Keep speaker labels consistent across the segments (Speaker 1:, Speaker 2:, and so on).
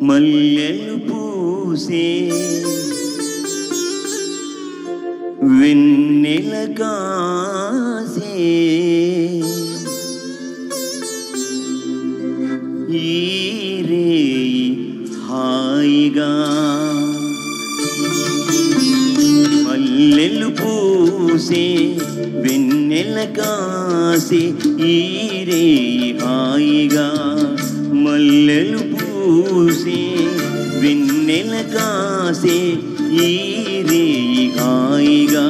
Speaker 1: మల్లెలు పూసే వెన్నెల కాసే ఈరే హాయిగా మల్లెలు పూసే వెన్నెల కాసే ఈరే హాయిగా మల్లెలు పూసే వెన్నెల కాసే ఈరే హాయిగా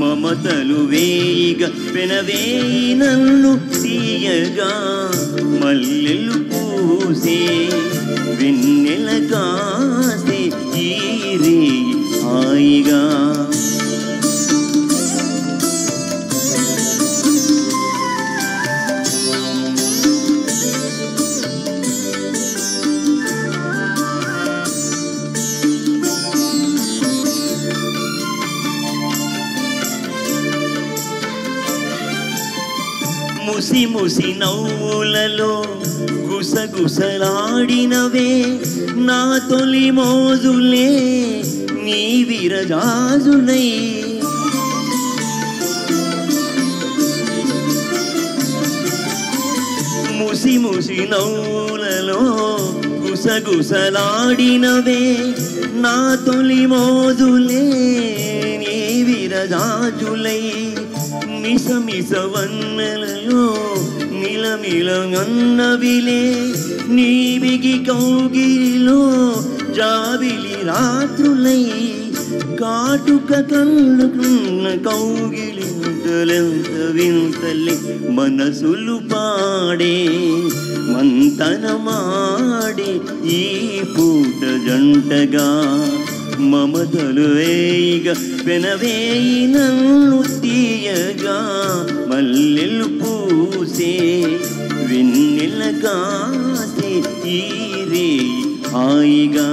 Speaker 1: మమతలు వేయిగా పెనవేయి నన్ను తీయగా మల్లెలు పూసే వెన్నెల కాసే ఈరే హాయిగా ముసి ముసి నవ్వులలో గుసగుసలాడినవే నా తొలి మోజులే నీ విరజాజులై ముసి ముసి నవ్వులలో గుసగుసలాడినవే నా తొలి మోజులే నీ విరజాజులై మిసమిస వన్నెలలో మిలమిలగన్నవిలే నీ బిగి కౌగిలిలో జాబిలి రాత్రులై కాటుక కళ్ళకున్న కౌగిలింతలెంత వింతలే మనసులు పాడే మంతనమాడే ఈ పూట జంటగా మమతలు వేయిగా పెనవేయి నన్ను తీయగా మల్లెలు పూసే వెన్నెల కాసే ఈరే హాయిగా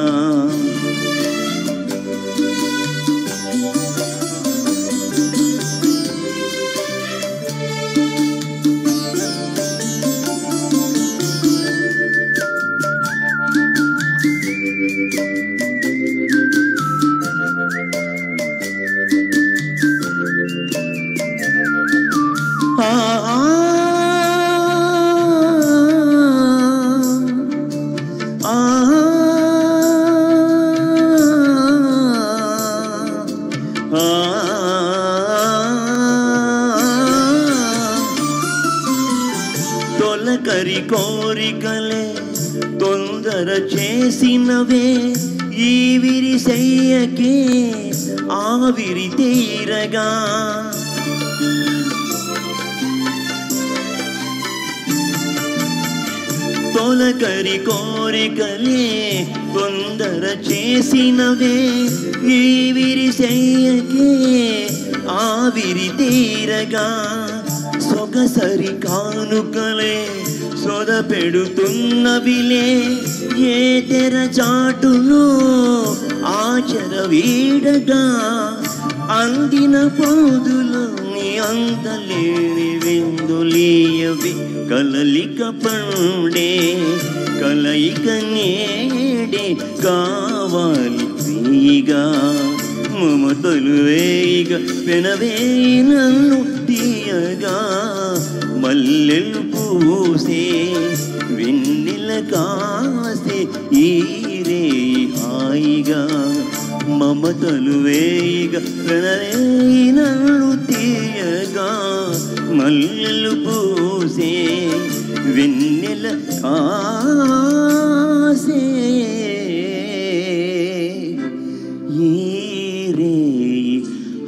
Speaker 1: తొలకరి కోరికలే తొందర చేసినవే ఈ విరిసెయ్యకే ఆవిరి తీరగా తొలకరి కోరికలే తొందర చేసినవే ఈ విరిసెయ్యకే ఆవిరి తీరగా సొగసరి కానుకలే సొద పెడుతున్నవిలే ఏ తెర చాటులో ఆచర వీడగా అందిన పొందులో నీ అందలేని విందులీయవి కలలిక పండే కలయిక నేడే కావాలి తీయగా మమతలు వేయిగా పెనవేయి నన్ను తీయగా మల్లెలు పూసే వెన్నెల కాసే ఈరే హాయిగా మమతలు వేయిగా పెనవేయి నన్ను తీయగా మల్లెలు పూసే వెన్నెల కాసే ఈరే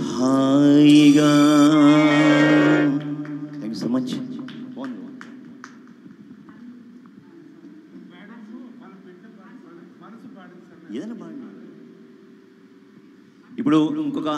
Speaker 1: హాయిగా. Thank you so much. ఏదైనా ఇప్పుడు ఇంకొక